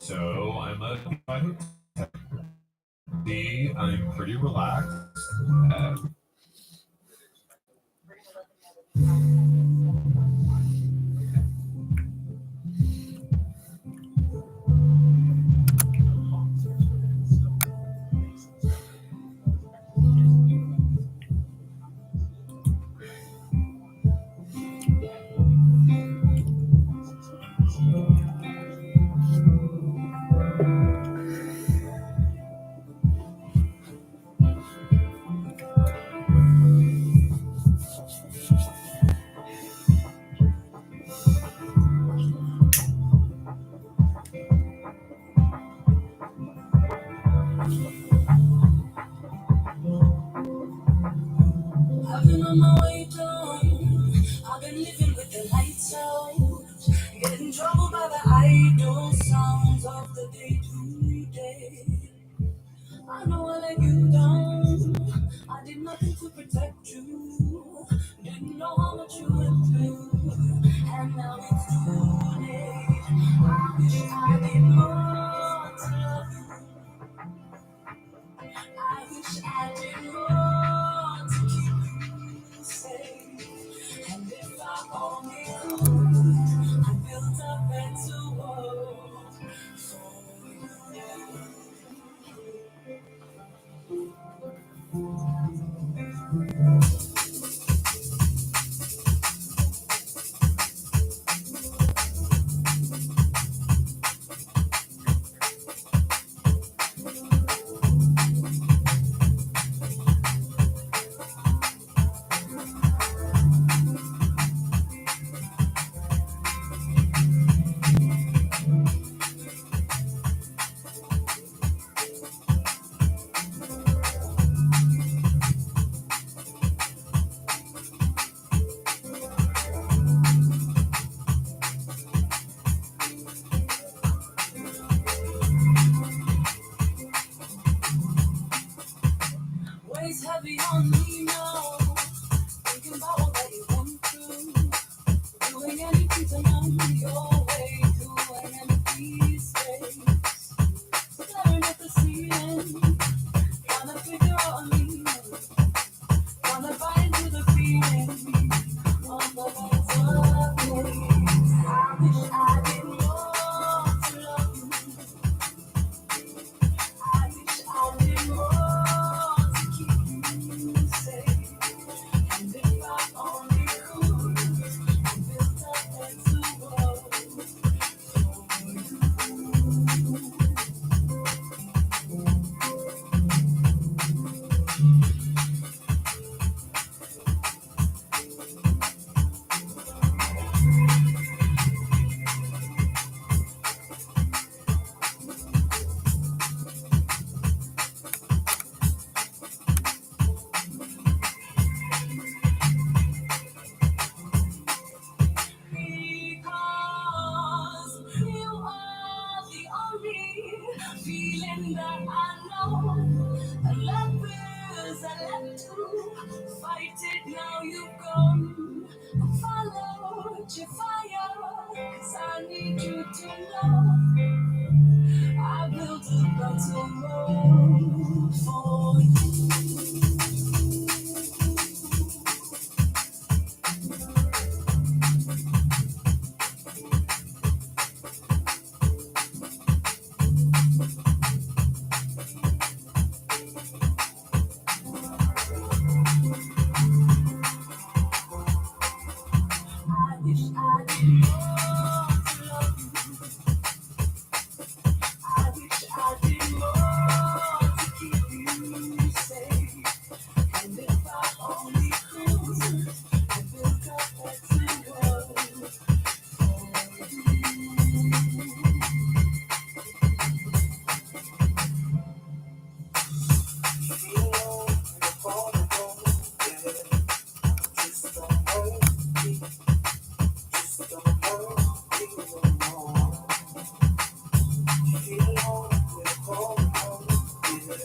So I'm I'm pretty relaxed. I've been on my way down. I've been living with the lights out. Get in trouble by the idle sounds of the day to day. I know I let you down. I did nothing to protect you. Didn't know how much you went through. And now it's too late. I wish I did more to love you. I wish I did more to keep you safe. And if I only knew, I built a better world for you. Weighs heavy on me now. Thinking about all that you went through. Doing anything to numb your way through an empty space. Staring at the ceiling. Trying to figure out a meaning. Trying to buy into the feeling of the better place. I wish I did more to love you. feeling that I know. I love is I left to fight it. Now you've gone. I followed your fire, 'cause I need you to know I built a better world for you. I wish I did more to love you. I wish I did more to keep you safe. And if I only could, I built a better world for you. Feel the fall, yeah. Just don't hurt me. Just don't hurt me no more. Feel the fall, yeah.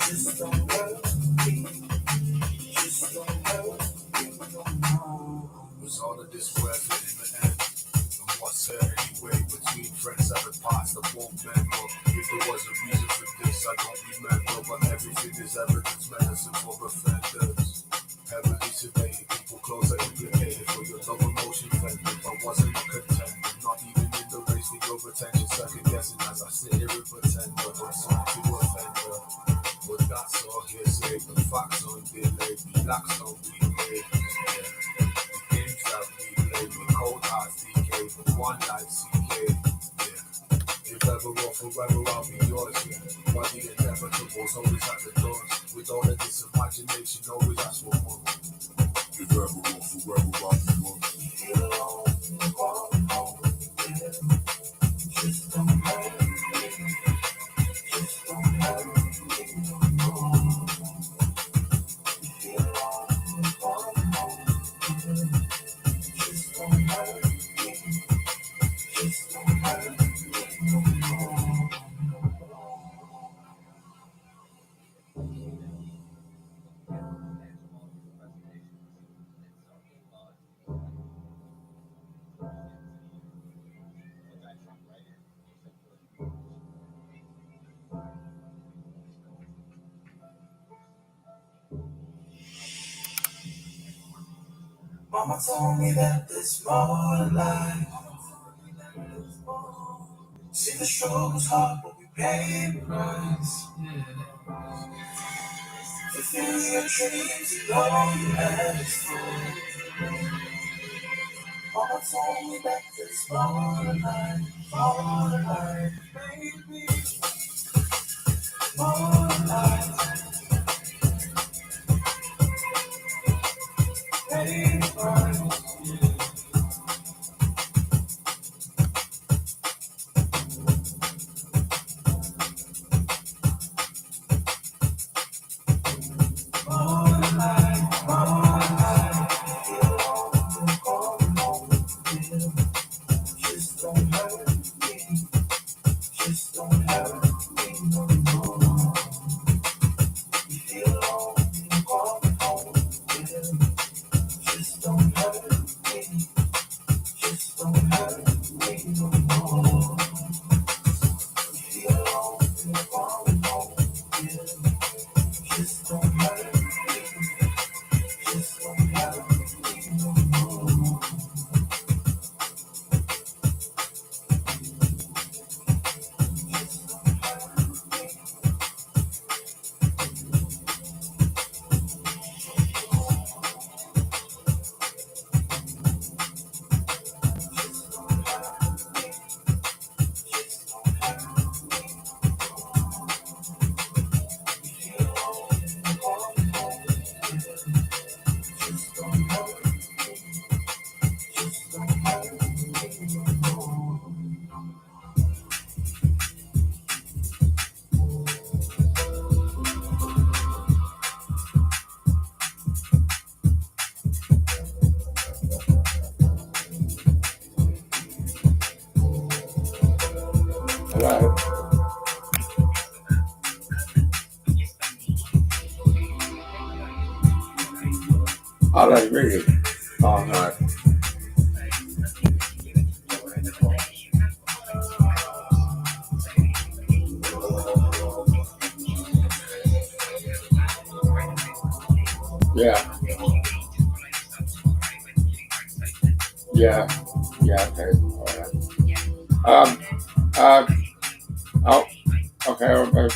Just don't hurt me. Just don't hurt me no more. Was all of this worth it in the end? And what's there anyway? Between friends that have passed, I won't remember. If there was a reason for this, I don't remember. But everything is evidence, medicine for offenders. Heavily sedated, people closer implicated for your love emotion fender. If I wasn't a contender, not even in the race for your attention, second guessing as I sit here and pretend that I'm something to offender. But that's all hearsay, the facts on delay, relax on replay. Yeah. The games that we play with cold hearts decay, but one life CK. Yeah. If ever or forever, I'll be yours. Yeah. But the inevitable's always at the doors. With all of this imagination, always ask for more. If ever or forever, I'll be yours. Feel alone, just don't hurt me. Just don't hurt me no more. Feel alone, just don't hurt me. Just don't hurt me no more. Mama told me that there's more to life. See, the struggle's hard, but we pay the price. Fulfill your dreams, you know you asked for. Mama told me that there's more to life, baby. More to life, pay the price. Just don't hurt me. Just don't hurt me no more. You feel alone, you call me home. Yeah. Just don't hurt me. Just don't hurt me no more. You feel alone, you call me home. Yeah. Just don't hurt me. Just don't hurt me no more. Just don't Oh, that's really. Oh, no. Yeah. Yeah. Yeah. Okay. All right. Oh. Okay. Okay.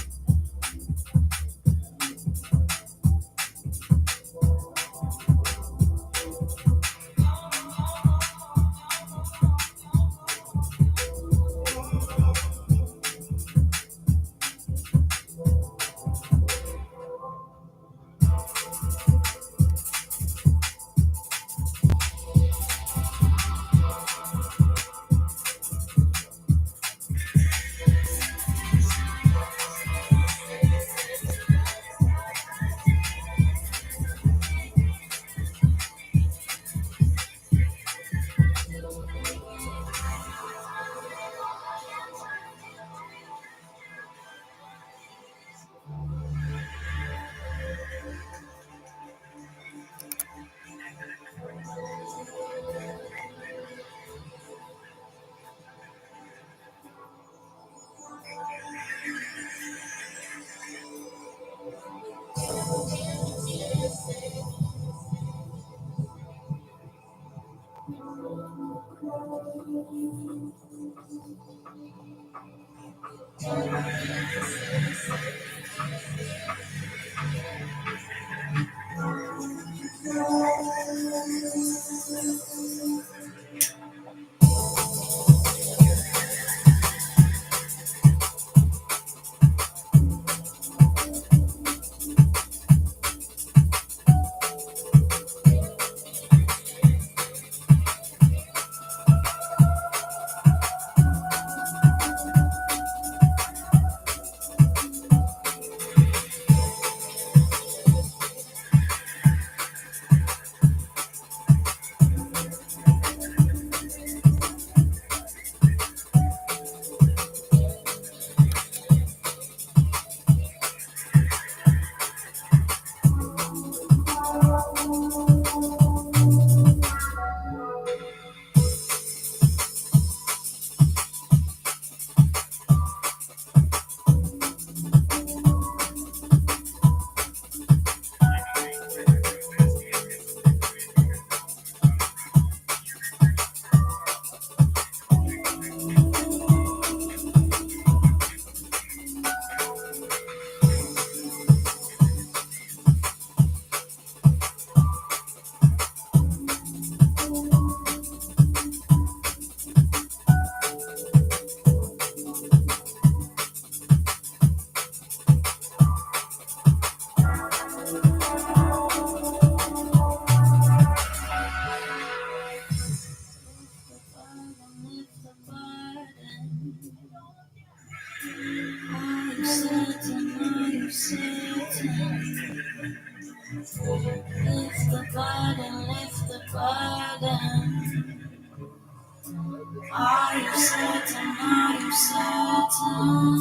Are you certain? Are you certain?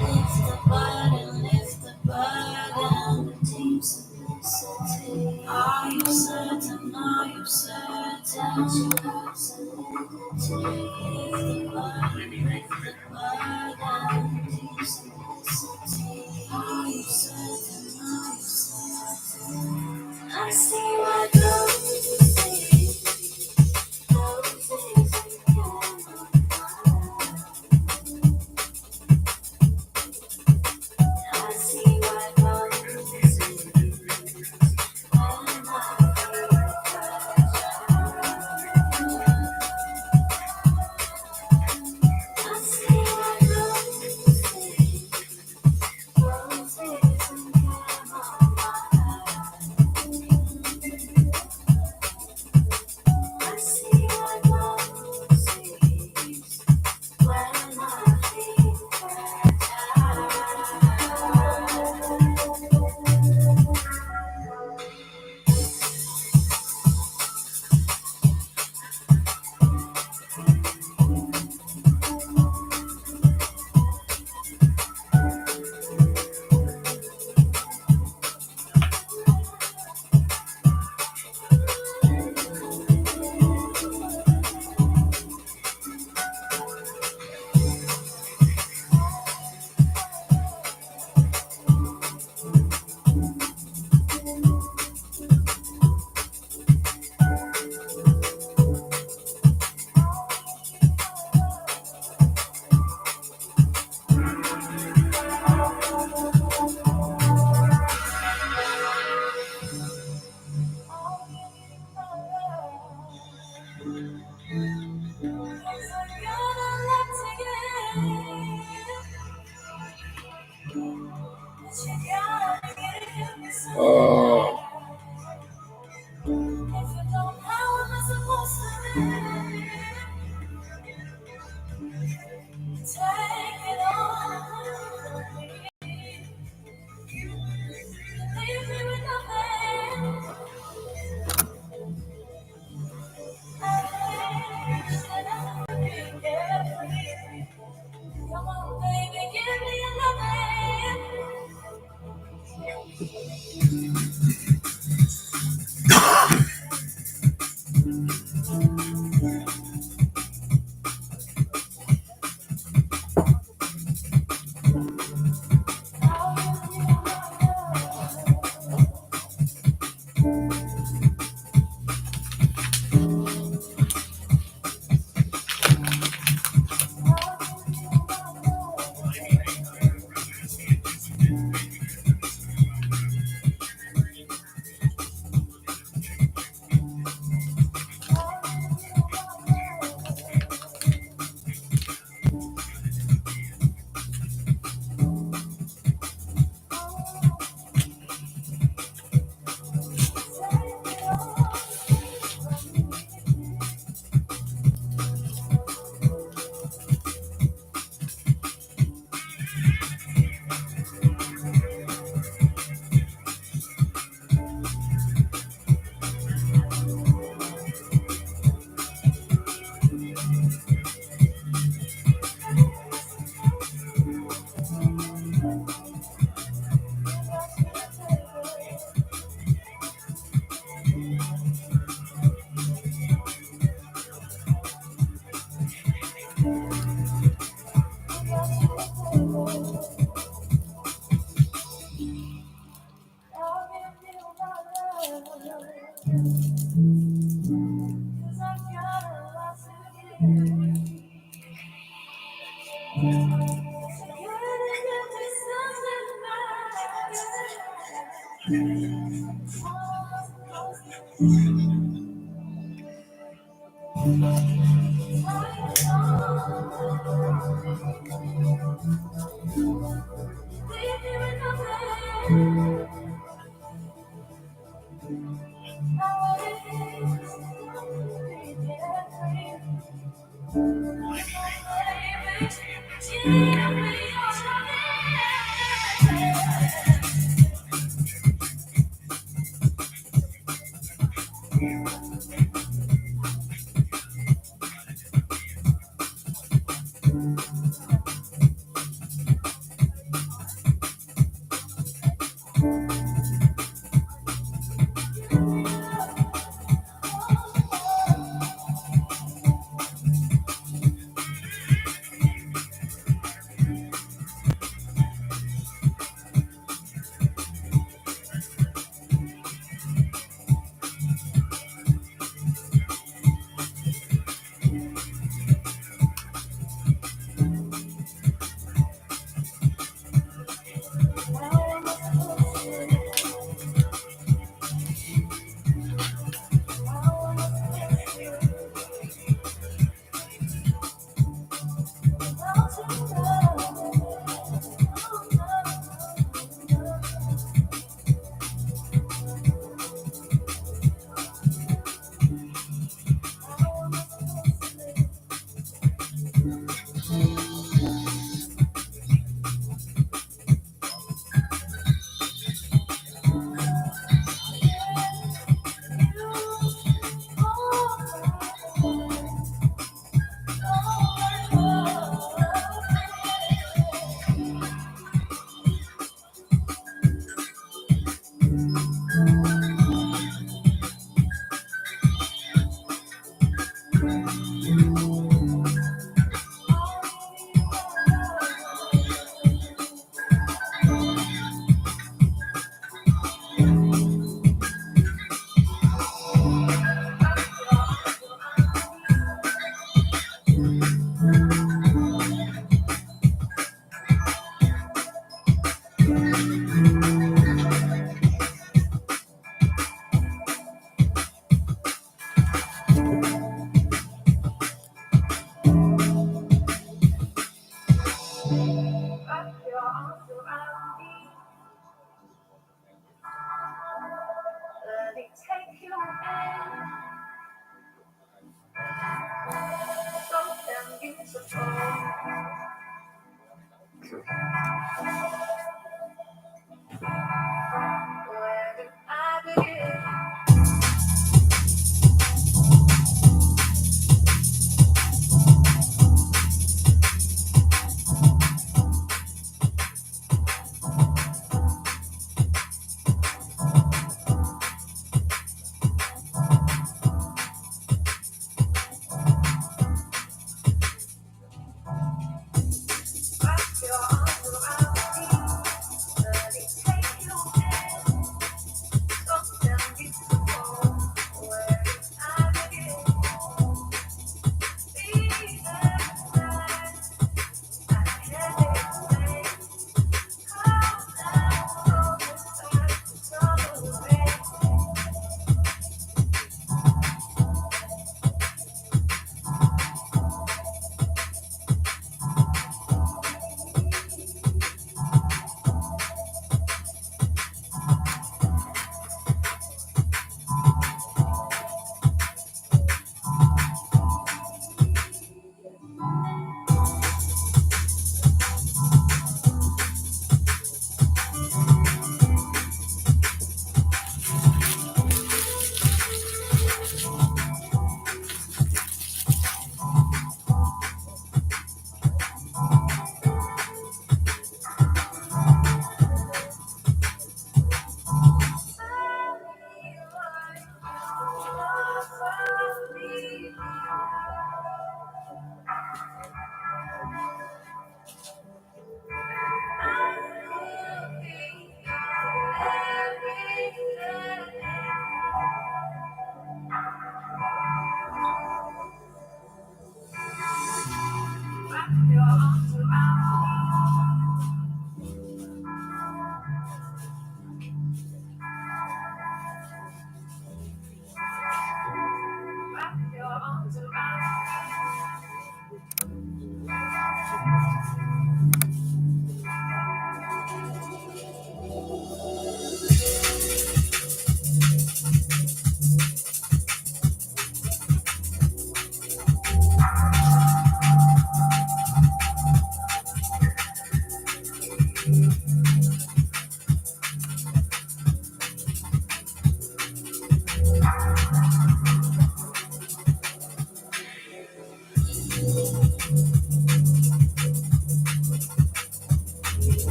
Lift the burden, lift the burden. Deep simplicity. Are you certain? Are you certain? Lift the burden, lift the burden. Deep simplicity. Are you certain? Are you certain? I see what those things.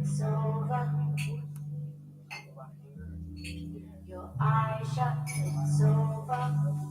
it's over. Your eyes shut, it's over.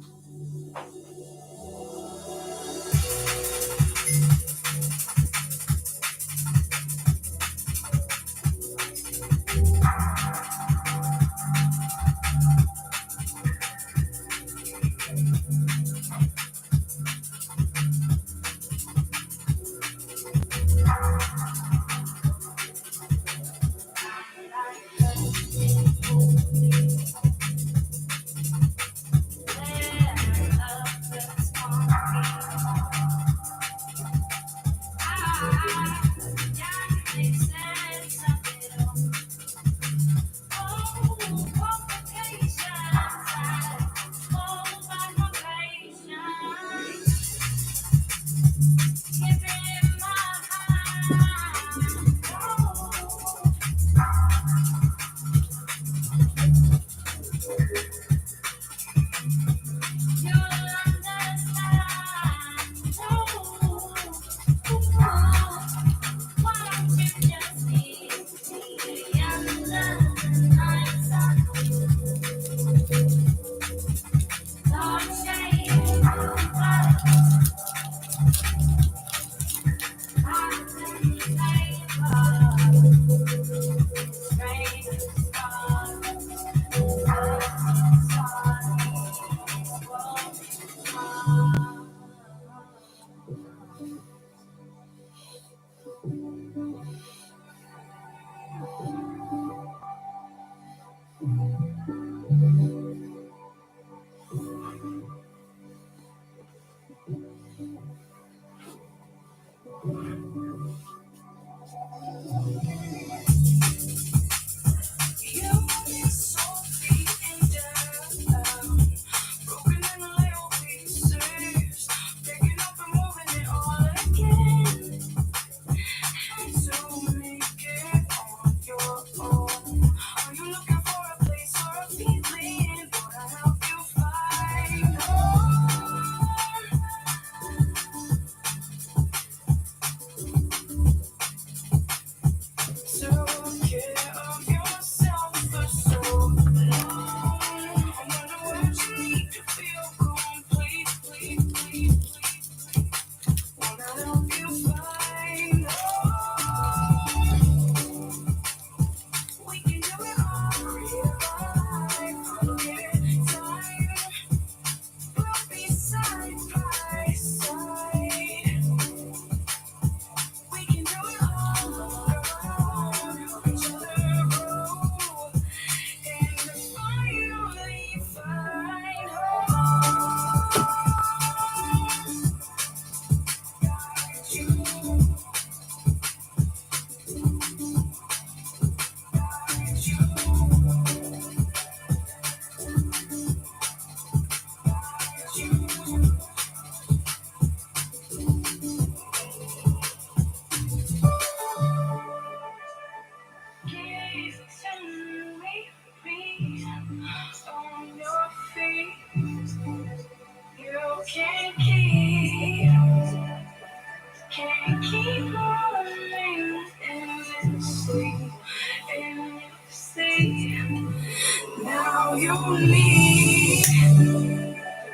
Now you need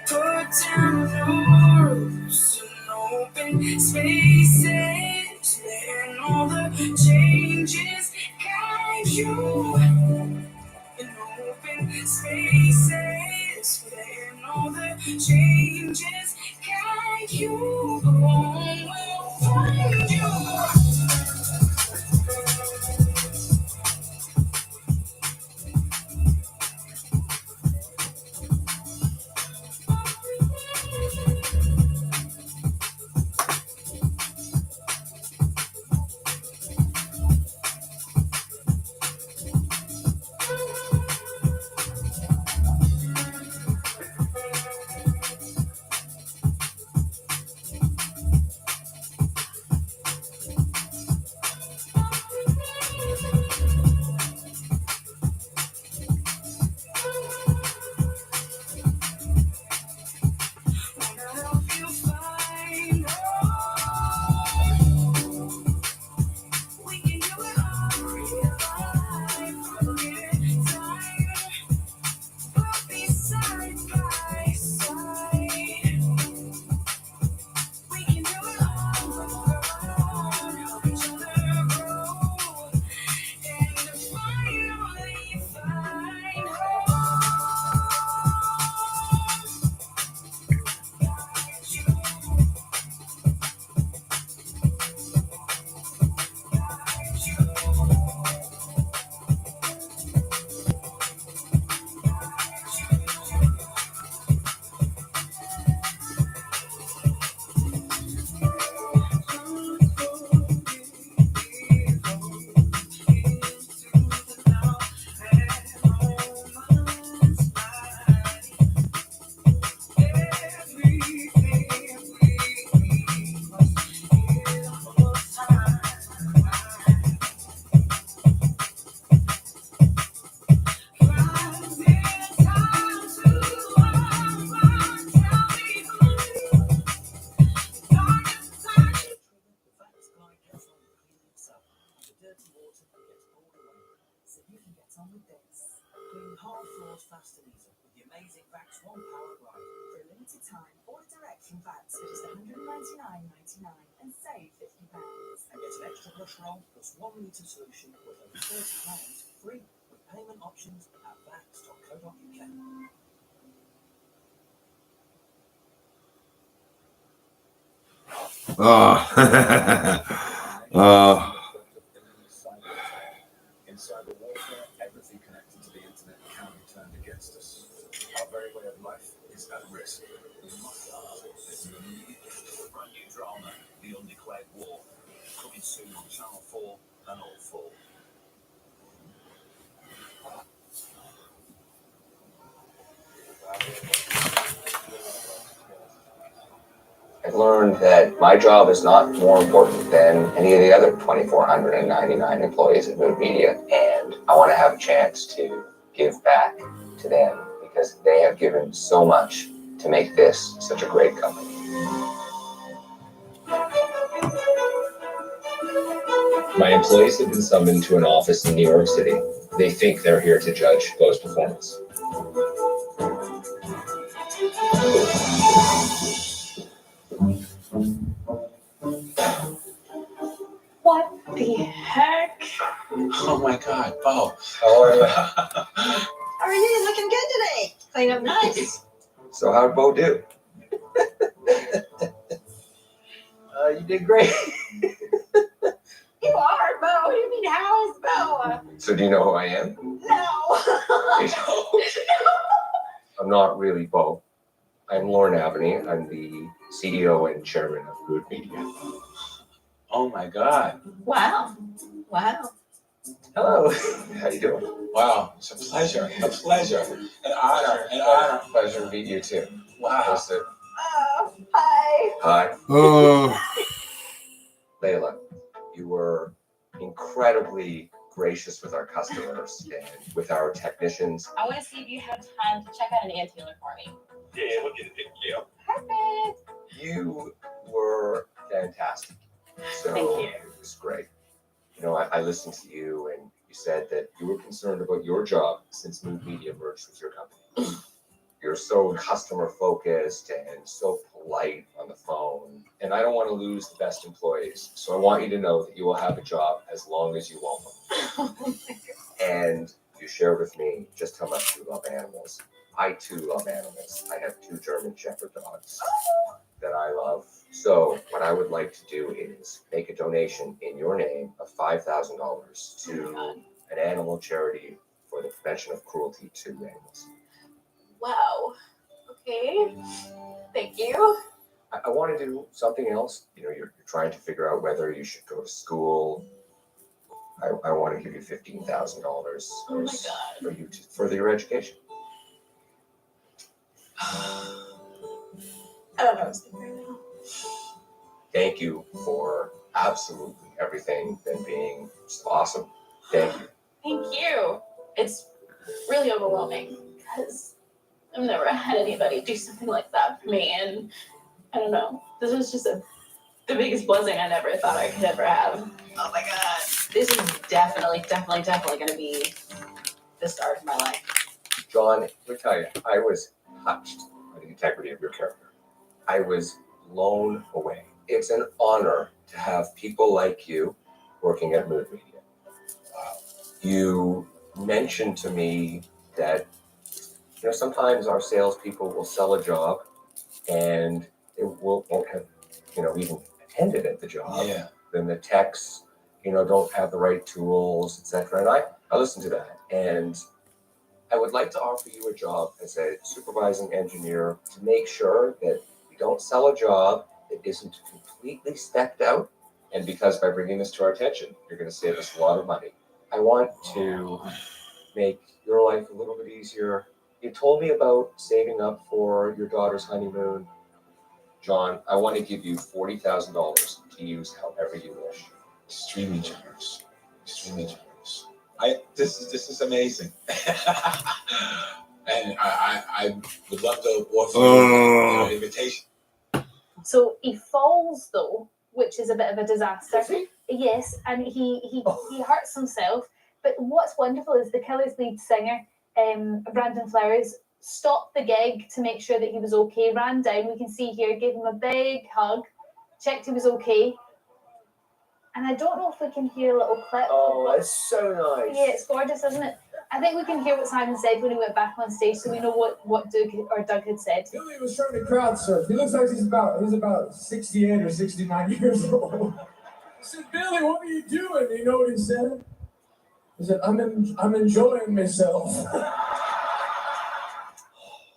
put down the rules and open spaces, letting all the changes guide you. In open spaces, letting all the changes guide you. Home will find you. on with this. Clean hard floors fast and easy with the amazing Vax One Power Glide. For a limited time, order direct from Vax for just £199.99 and save £50. And get an extra brush roll plus 1 litre solution worth over £30 free with payment options at vax.co.uk. In cyber warfare, everything connected to the internet can be turned against us. Our very way of life is at risk. We must this brand new drama, The Undeclared War, coming soon on Channel 4 and All 4. I've learned that my job is not more important than any of the other 2,499 employees at Mood Media, and I want to have a chance to give back to them because they have given so much to make this such a great company. My employees have been summoned to an office in New York City. They think they're here to judge Bo's performance. What the heck? Oh my God, Bo. How are you? How are you? Looking good today. Clean up nice. So how'd Bo do? You did great. You are, Bo. What do you mean, how is Bo? So do you know who I am? No. You don't? I'm not really Bo. I'm Lorne Aveney. I'm the CEO and chairman of Mood Media. Oh my God. Wow. Wow. Hello. How you doing? Wow. It's a pleasure. A pleasure. An honor. An honor. Pleasure to meet you too. Wow. Nice to- Hi. Hi. Oh, Layla, you were incredibly gracious with our customers and with our technicians. I want to see if you have time to check out an anteater for me. Yeah, look at it. Yeah. Perfect. You were fantastic. So Thank you. It was great. You know, I listened to you and you said that you were concerned about your job since Mood Media merged with your company. You're so customer focused and so polite on the phone. And I don't want to lose the best employees. So I want you to know that you will have a job as long as you want one. And you shared with me just how much you love animals. I too love animals. I have 2 German Shepherd dogs that I love. So what I would like to do is make a donation in your name of $5,000 to an animal charity for the prevention of cruelty to animals. Wow. Okay. Thank you. I want to do something else. You know, you're trying to figure out whether you should go to school. I want to give you $15,000 Oh my God. for you to further your education. I don't know what's going right now. Thank you for absolutely everything and being just awesome. Thank you. Thank you. It's really overwhelming because I've never had anybody do something like that for me, and I don't know. This was just the biggest blessing I never thought I could ever have. Oh my God. This is definitely going to be the start of my life. John, let me tell you, I was touched by the integrity of your character. I was blown away. It's an honor to have people like you working at Mood Media. You mentioned to me that, you know, sometimes our salespeople will sell a job and they won't have, you know, even attended at the job. Yeah. Then the techs, you know, don't have the right tools, etc. And I listened to that, and I would like to offer you a job as a supervising engineer to make sure that we don't sell a job that isn't completely spec'd out. And because by bringing this to our attention, you're going to save us a lot of money. I want to make your life a little bit easier. You told me about saving up for your daughter's honeymoon. John, I want to give you $40,000 to use however you wish. Extremely generous. Extremely generous. This is amazing. And I would love to offer you an invitation. So he falls though, which is a bit of a disaster. Yes, and he hurts himself, But what's wonderful is the Killers lead singer, Brandon Flowers, stopped the gig to make sure that he was okay, ran down, we can see here, gave him a big hug, checked he was okay. And I don't know if we can hear a little clip. Oh, it's so nice. Yeah, it's gorgeous, isn't it? I think we can hear what Simon said when he went back on stage, so we know what Doug had said. Billy was trying to crowd surf. He looks like he's about 68 or 69 years old. I said, Billy, what are you doing? You know what he said? He said, I'm enjoying myself.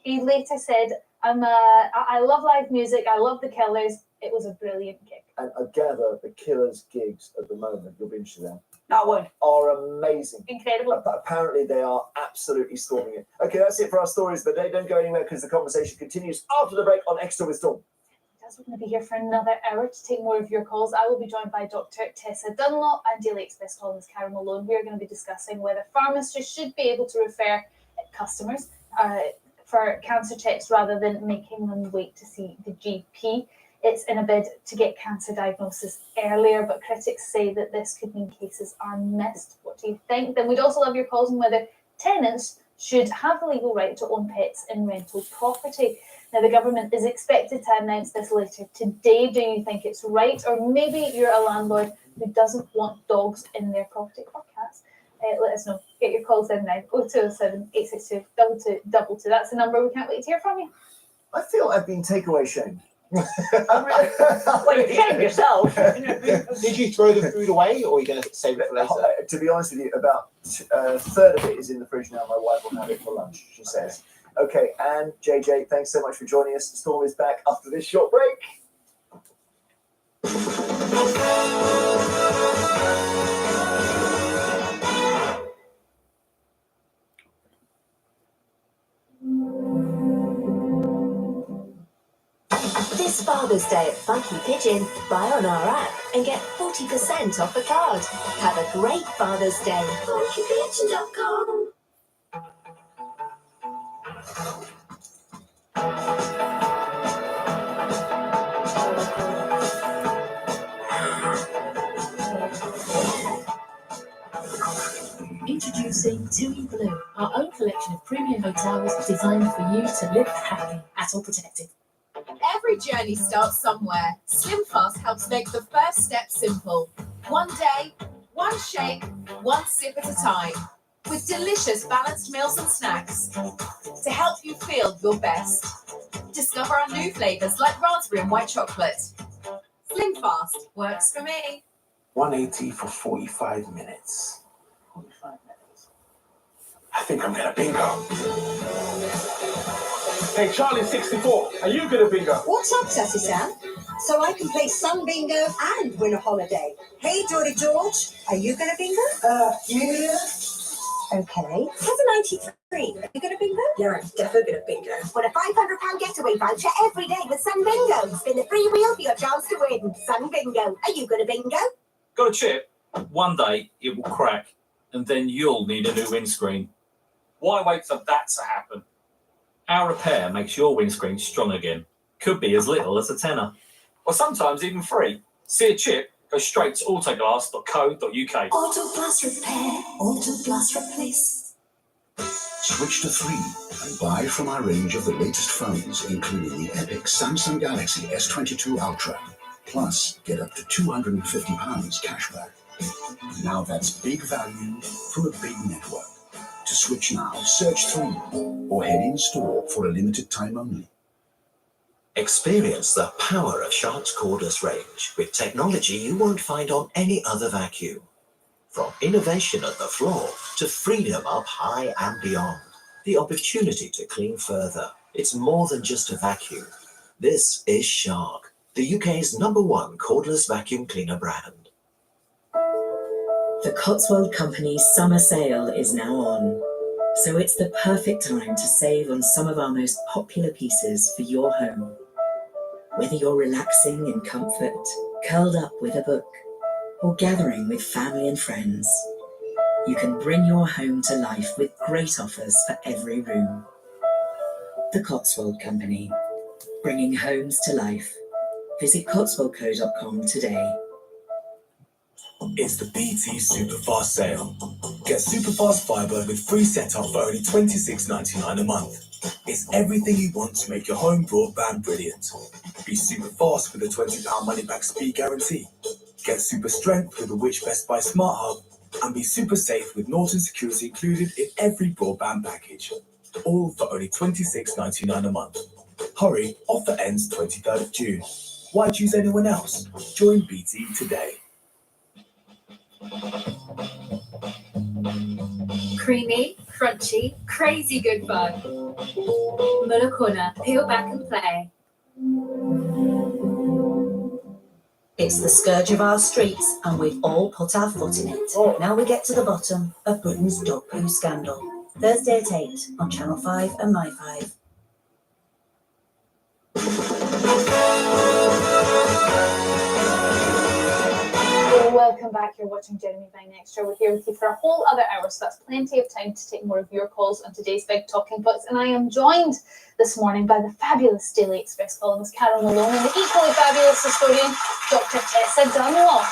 He later said, I love live music, I love the Killers. It was a brilliant gig. And I gather the Killers gigs at the moment, you'll be interested in, That one. are amazing. Incredible. Apparently they are absolutely storming it. Okay, that's it for our stories, but they don't go anywhere because the conversation continues after the break on Extra with Storm. We're going to be here for another hour to take more of your calls. I will be joined by Dr. Tessa Dunlop and Daily Express columnist Karen Malone. We are going to be discussing whether pharmacists should be able to refer customers for cancer checks rather than making them wait to see the GP. It's in a bid to get cancer diagnosis earlier, but critics say that this could mean cases are missed. What do you think? Then we'd also love your calls on whether tenants should have the legal right to own pets in rental property. Now, the government is expected to announce this later today. Do you think it's right? Or maybe you're a landlord who doesn't want dogs in their property or cats? Let us know. Get your calls in now. 0207 862 2222. That's the number. We can't wait to hear from you. I feel I've been takeaway shamed. Well, you shamed yourself. Did you throw the food away, or are you going to save it for later? To be honest with you, about a third of it is in the fridge now. My wife will have it for lunch, she says. Okay, and JJ, thanks so much for joining us. Storm is back after this short break. This Father's Day at Funky Pigeon, buy on our app and get 40% off a card. Have a great Father's Day. FunkyPigeon.com. Introducing TUI Blue, our own collection of premium hotels designed for you to live happy at all protected. Every journey starts somewhere. SlimFast helps make the first step simple. One day, one shake, one sip at a time. With delicious balanced meals and snacks to help you feel your best. Discover our new flavors like raspberry and white chocolate. SlimFast works for me. 180 for 45 minutes. 45 minutes. I think I'm gonna bingo. Hey, Charlie 64, are you gonna bingo? What's up, Sassy Sam? So I can play Sun Bingo and win a holiday. Hey, Geordie George, are you gonna bingo? Yeah. Okay. Here's a 93. Are you gonna bingo? Yeah, I'm definitely gonna bingo. With a £500 getaway voucher every day with Sun Bingo. Spin the free wheel for your chance to win. Sun Bingo. Are you gonna bingo? Got a chip? One day it will crack, and then you'll need a new windscreen. Why wait for that to happen? Our repair makes your windscreen strong again. Could be as little as £10, or sometimes even free. See a chip? Go straight to autoglass.co.uk. Autoglass repair, Autoglass replace. Switch to 3 and buy from our range of the latest phones, including the epic Samsung Galaxy S22 Ultra. Plus, get up to £250 cashback. Now that's big value from a big network. To switch now, search 3 or head in store for a limited time only. Experience the power of Shark's cordless range with technology you won't find on any other vacuum. From innovation at the floor to freedom up high and beyond. The opportunity to clean further. It's more than just a vacuum. This is Shark, the UK's #1 cordless vacuum cleaner brand. The Cotswold Company's summer sale is now on, so it's the perfect time to save on some of our most popular pieces for your home. Whether you're relaxing in comfort, curled up with a book, or gathering with family and friends, you can bring your home to life with great offers for every room. The Cotswold Company, bringing homes to life. Visit cotswoldco.com today. It's the BT Superfast sale. Get Superfast fibre with free setup for only $26.99 a month. It's everything you want to make your home broadband brilliant. Be super fast with a £20 money back speed guarantee. Get super strength with the Which Best Buy Smart Hub. And be super safe with Norton security included in every broadband package. All for only $26.99 a month. Hurry, offer ends 23rd of June. Why choose anyone else? Join BT today. Creamy, crunchy, crazy good fun. Mulakuna, peel back and play. It's the scourge of our streets, and we've all put our foot in it. Now we get to the bottom of Britain's dog poo scandal. Thursday at 8 on Channel 5 and My 5. Welcome back. You're watching Jeremy Vine Extra. We're here with you for a whole other hour, so that's plenty of time to take more of your calls on today's big talking points. And I am joined this morning by the fabulous Daily Express columnist Carol Malone and the equally fabulous historian Dr. Tessa Dunlop.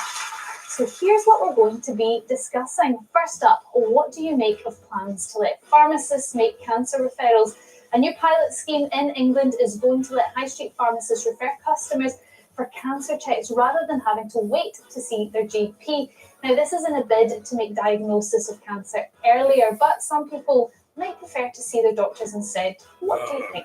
So here's what we're going to be discussing. First up, what do you make of plans to let pharmacists make cancer referrals? A new pilot scheme in England is going to let high street pharmacists refer customers for cancer checks rather than having to wait to see their GP. Now, this is in a bid to make diagnosis of cancer earlier, but some people might prefer to see their doctors instead. What do you think?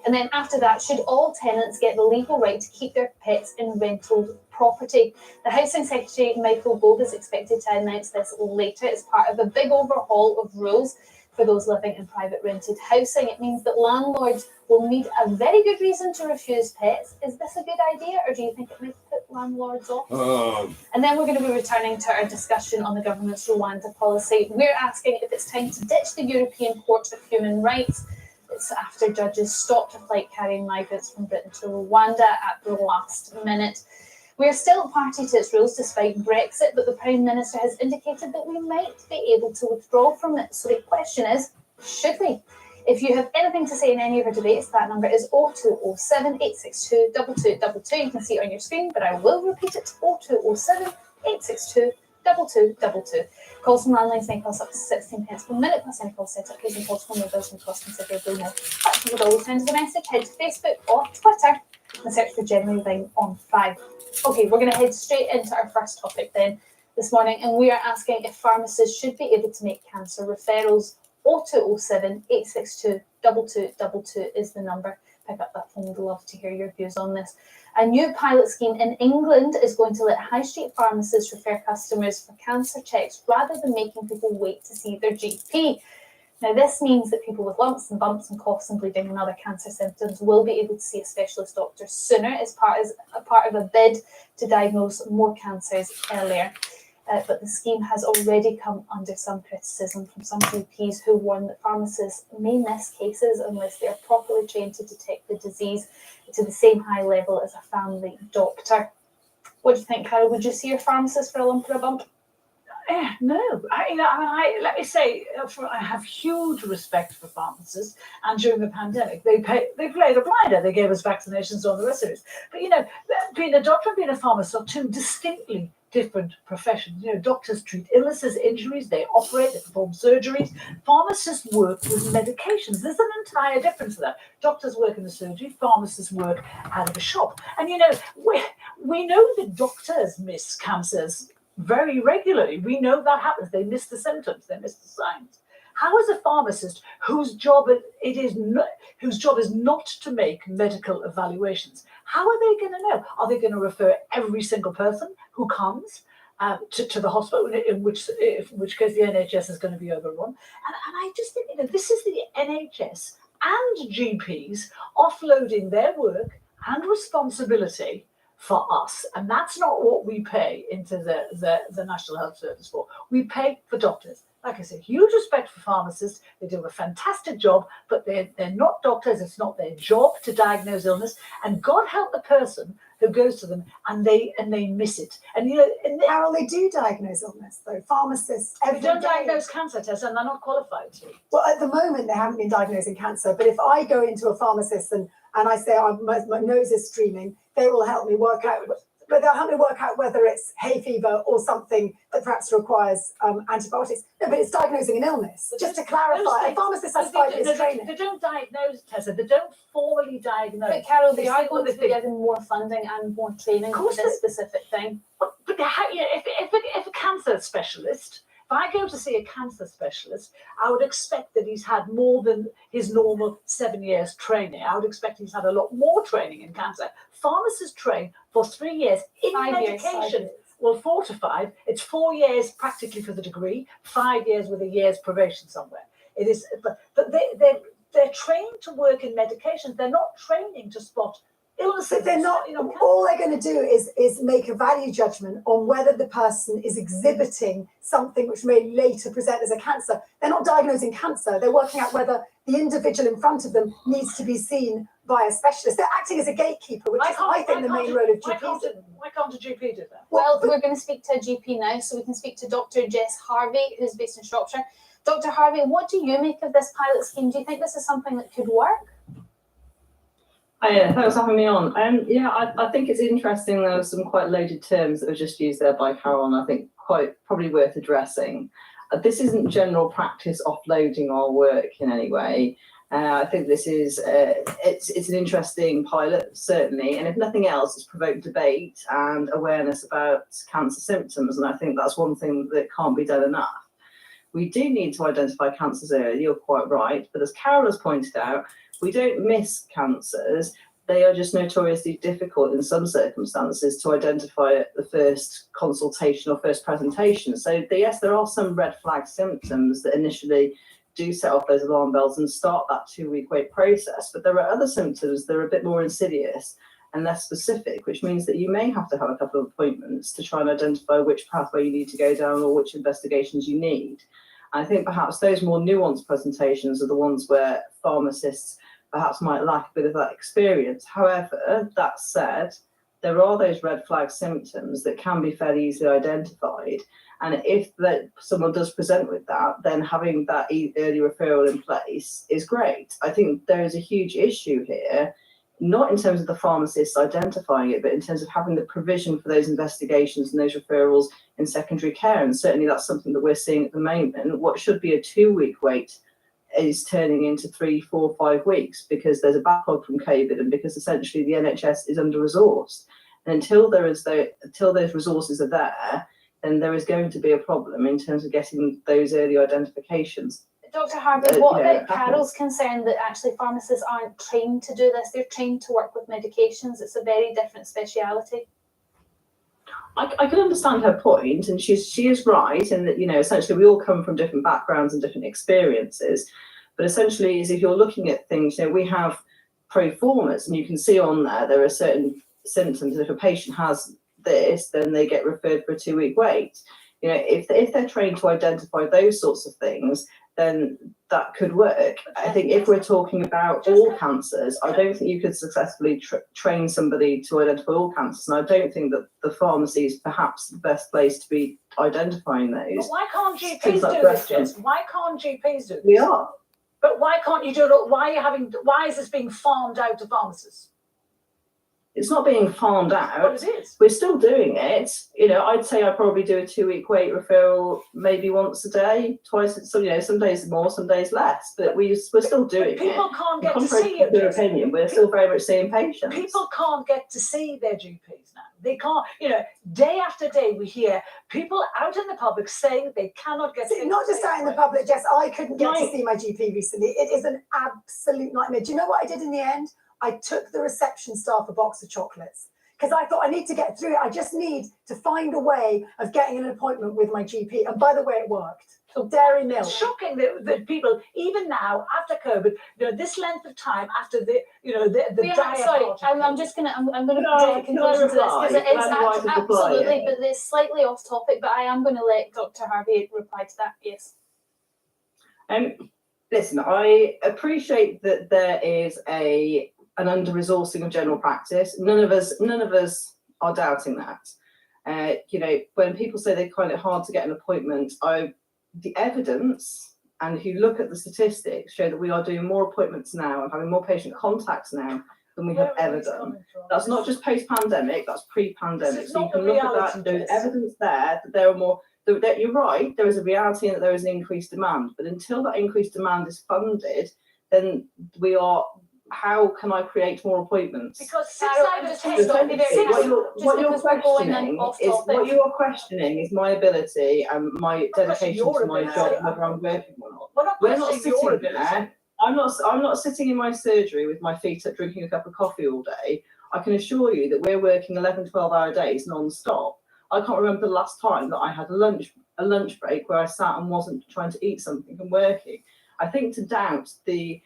And then after that, should all tenants get the legal right to keep their pets in rental property? The Housing Secretary, Michael Gove, is expected to announce this later as part of a big overhaul of rules for those living in private rented housing. It means that landlords will need a very good reason to refuse pets. Is this a good idea, or do you think it might put landlords off? And then we're going to be returning to our discussion on the government's Rwanda policy. We're asking if it's time to ditch the European Court of Human Rights. It's after judges stopped a flight carrying migrants from Britain to Rwanda at the last minute. We are still party to its rules despite Brexit, but the Prime Minister has indicated that we might be able to withdraw from it. So the question is, should we? If you have anything to say in any of our debates, that number is 0207 862 2222. You can see it on your screen, but I will repeat it, 0207 862 2222. Calls from landlines may cost up to 16 pence per minute, plus any call set up using calls from mobiles and cost considerably more. But you would always send us a message, head to Facebook or Twitter and search for Jeremy Vine on 5. Okay, we're going to head straight into our first topic then this morning, and we are asking if pharmacists should be able to make cancer referrals. 0207 862 2222 is the number. Pick up that phone. We'd love to hear your views on this. A new pilot scheme in England is going to let high street pharmacists refer customers for cancer checks rather than making people wait to see their GP. Now, this means that people with lumps and bumps and coughs and bleeding and other cancer symptoms will be able to see a specialist doctor sooner as part of a bid to diagnose more cancers earlier. But the scheme has already come under some criticism from some GPs who warn that pharmacists may miss cases unless they are properly trained to detect the disease to the same high level as a family doctor. What do you think, Carol? Would you see your pharmacist for a lump or a bump? No, let me say, I have huge respect for pharmacists, and during the pandemic, they played a blinder. They gave us vaccinations and all the rest of it. But being a doctor and being a pharmacist are two distinctly different professions. Doctors treat illnesses, injuries, they operate, they perform surgeries. Pharmacists work with medications. There's an entire difference to that. Doctors work in the surgery, pharmacists work out of a shop. And we know that doctors miss cancers very regularly. We know that happens. They miss the symptoms, they miss the signs. How is a pharmacist whose job is not to make medical evaluations? How are they going to know? Are they going to refer every single person who comes to the hospital? In which case the NHS is going to be overrun. And I just think this is the NHS and GPs offloading their work and responsibility for us, and that's not what we pay into the National Health Service for. We pay for doctors. Like I said, huge respect for pharmacists. They do a fantastic job, but they're not doctors. It's not their job to diagnose illness. And God help the person who goes to them and they miss it. And Carol, they do diagnose illness though. Pharmacists they don't diagnose cancer, Tess, and they're not qualified to. Well, at the moment they haven't been diagnosing cancer, but if I go into a pharmacist and I say my nose is streaming, they will help me work out but they're having to work out whether it's hay fever or something that perhaps requires antibiotics. No, but it's diagnosing an illness. Just to clarify, a pharmacist has 5 years training. They don't diagnose, Tessa. They don't formally diagnose. But Carol, they They are say going what to they be think. given more funding and more training for this specific thing. But how, you know, if a cancer specialist, if I go to see a cancer specialist, I would expect that he's had more than his normal 7 years training. I would expect he's had a lot more training in cancer. Pharmacists train for 3 years in 5 years, 5 medication. years. Well, 4 to 5. It's 4 years practically for the degree, 5 years with a year's probation somewhere. It is, but they're trained to work in medications. They're not training to spot illnesses. But they're not, all they're going to do is make a value judgment on whether the person is exhibiting something which may later present as a cancer. They're not diagnosing cancer. They're working out whether the individual in front of them needs to be seen by a specialist. They're acting as a gatekeeper, which is, I think, the main role of GPs. Why can't a GP do that? Well, we're going to speak to a GP now, so we can speak to Dr. Jess Harvey, who's based in Shropshire. Dr. Harvey, what do you make of this pilot scheme? Do you think this is something that could work? Yeah, thanks for having me on. I think it's interesting. There were some quite loaded terms that were just used there by Carol, and I think quite probably worth addressing. This isn't general practice offloading our work in any way. I think this is it's an interesting pilot, certainly, and if nothing else, it's provoked debate and awareness about cancer symptoms, and I think that's one thing that can't be done enough. We do need to identify cancers early, you're quite right, but as Carol has pointed out, we don't miss cancers. They are just notoriously difficult in some circumstances to identify at the first consultation or first presentation. So yes, there are some red flag symptoms that initially do set off those alarm bells and start that 2-week wait process. But there are other symptoms that are a bit more insidious and less specific, which means that you may have to have a couple of appointments to try and identify which pathway you need to go down or which investigations you need. I think perhaps those more nuanced presentations are the ones where pharmacists perhaps might lack a bit of that experience. However, that said, there are those red flag symptoms that can be fairly easily identified. And if someone does present with that, then having that early referral in place is great. I think there is a huge issue here, not in terms of the pharmacists identifying it, but in terms of having the provision for those investigations and those referrals in secondary care. And certainly that's something that we're seeing at the moment. What should be a 2-week wait is turning into 3, 4, 5 weeks because there's a backlog from COVID and because essentially the NHS is under-resourced. And until those resources are there, then there is going to be a problem in terms of getting those early identifications. Dr. Harvey, what about Carol's concern that actually pharmacists aren't trained to do this? They're trained to work with medications. It's a very different speciality. I can understand her point, and she is right in that, essentially we all come from different backgrounds and different experiences. But essentially, is if you're looking at things, we have pro formas, and you can see on there are certain symptoms. If a patient has this, then they get referred for a 2-week wait. If they're trained to identify those sorts of things, then that could work. I think if we're talking about all cancers, I don't think you could successfully train somebody to identify all cancers, and I don't think that the pharmacy is perhaps the best place to be identifying those. But why can't GPs Things like do breast this, Jess? Why can't GPs do this? We are. But why can't you do it? Why is this being farmed out to pharmacists? It's not being farmed out. Well, it is. We're still doing it. I'd say I probably do a 2-week wait referral maybe once a day, twice. Some days more, some days less. But we're still doing it. People can't get to Contrary see it. their opinion, we're still very much seeing patients. People can't get to see their GPs now. They can't. Day after day we hear people out in the public saying they cannot get. Not just out in the public, Jess. I couldn't get to see my GP recently. It is an absolute nightmare. Do you know what I did in the end? I took the reception staff a box of chocolates because I thought I need to get through it. I just need to find a way of getting an appointment with my GP. And by the way, it worked. So Dairy Milk. It's shocking that people, even now after COVID, this length of time after the I'm just gonna draw a conclusion to this because it is absolutely, but it's slightly off topic. But I am going to let Dr. Harvey reply to that. Yes. Listen, I appreciate that there is an under-resourcing of general practice. None of us are doubting that. When people say they find it hard to get an appointment, the evidence, and if you look at the statistics, show that we are doing more appointments now and having more patient contacts now than we have ever done. That's not just post-pandemic, that's pre-pandemic. So you can look at that, there's evidence there that there are more, that you're right, there is a reality and that there is an increased demand. But until that increased demand is funded, then we are, how can I create more appointments? Because what you are questioning is my ability and my dedication to my job, whether I'm working or not. We're not sitting there. I'm not sitting in my surgery with my feet up drinking a cup of coffee all day. I can assure you that we're working 11, 12-hour days non-stop. I can't remember the last time that I had a lunch break where I sat and wasn't trying to eat something and working. I think to doubt the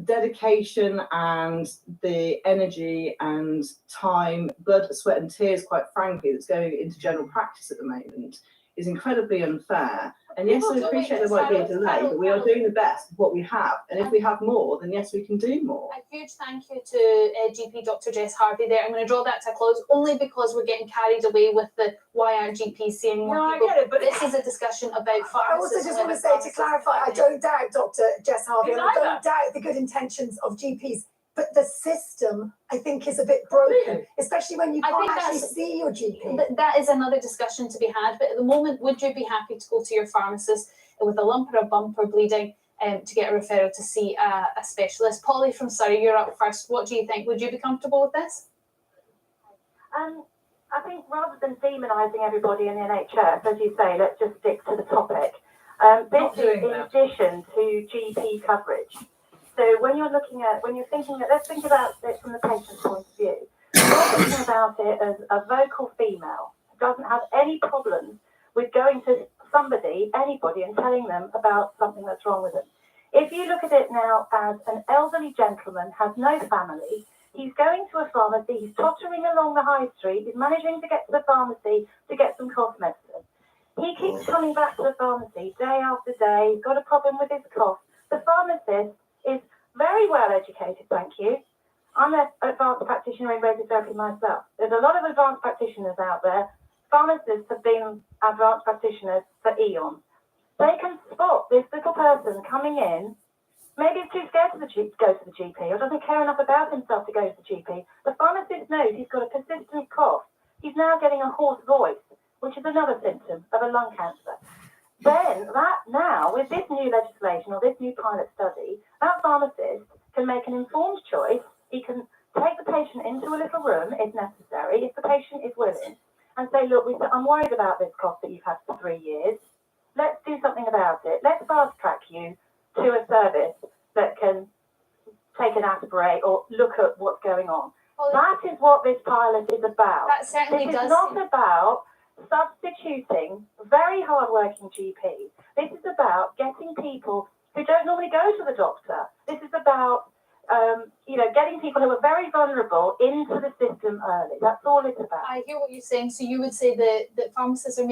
dedication and the energy and time, blood, sweat and tears, quite frankly, that's going into general practice at the moment is incredibly unfair. And yes, I appreciate there might be a delay, but we are doing the best of what we have. And if we have more, then yes, we can do more. A huge thank you to GP Dr. Jess Harvey there. I'm going to draw that to a close only because we're getting carried away with the why aren't GPs seeing more people. I get it, but this is a discussion about pharmacists. I also just want to say, to clarify, I don't doubt Dr. Jess Harvey, and I don't doubt the good intentions of GPs. But the system, I think, is a bit broken, especially when you can't actually see your GP. That is another discussion to be had. But at the moment, would you be happy to go to your pharmacist with a lump or a bump or bleeding to get a referral to see a specialist? Polly from Surrey, you're up first. What do you think? Would you be comfortable with this? I think rather than demonising everybody in the NHS, as you say, let's just stick to the topic. This is in addition to GP coverage. So when you're thinking, let's think about it from the patient's point of view. You're thinking about it as a vocal female who doesn't have any problems with going to anybody, and telling them about something that's wrong with them. If you look at it now as an elderly gentleman, has no family, he's going to a pharmacy, he's tottering along the high street, he's managing to get to the pharmacy to get some cough medicine. He keeps coming back to the pharmacy day after day, he's got a problem with his cough. The pharmacist is very well educated, thank you. I'm an advanced practitioner in radiotherapy myself. There's a lot of advanced practitioners out there. Pharmacists have been advanced practitioners for eons. They can spot this little person coming in, maybe he's too scared to go to the GP or doesn't care enough about himself to go to the GP. The pharmacist knows he's got a persistent cough. He's now getting a hoarse voice, which is another symptom of a lung cancer. Then with this new legislation or this new pilot study, that pharmacist can make an informed choice. He can take the patient into a little room if necessary, if the patient is willing, and say, look, I'm worried about this cough that you've had for 3 years. Let's do something about it. Let's fast track you to a service that can take an aspirate or look at what's going on. That is what this pilot is about. That certainly this does. is not about substituting very hard-working GPs. This is about getting people who don't normally go to the doctor. This is about getting people who are very vulnerable into the system early. That's all it's about. I hear what you're saying. So you would say that pharmacists are maybe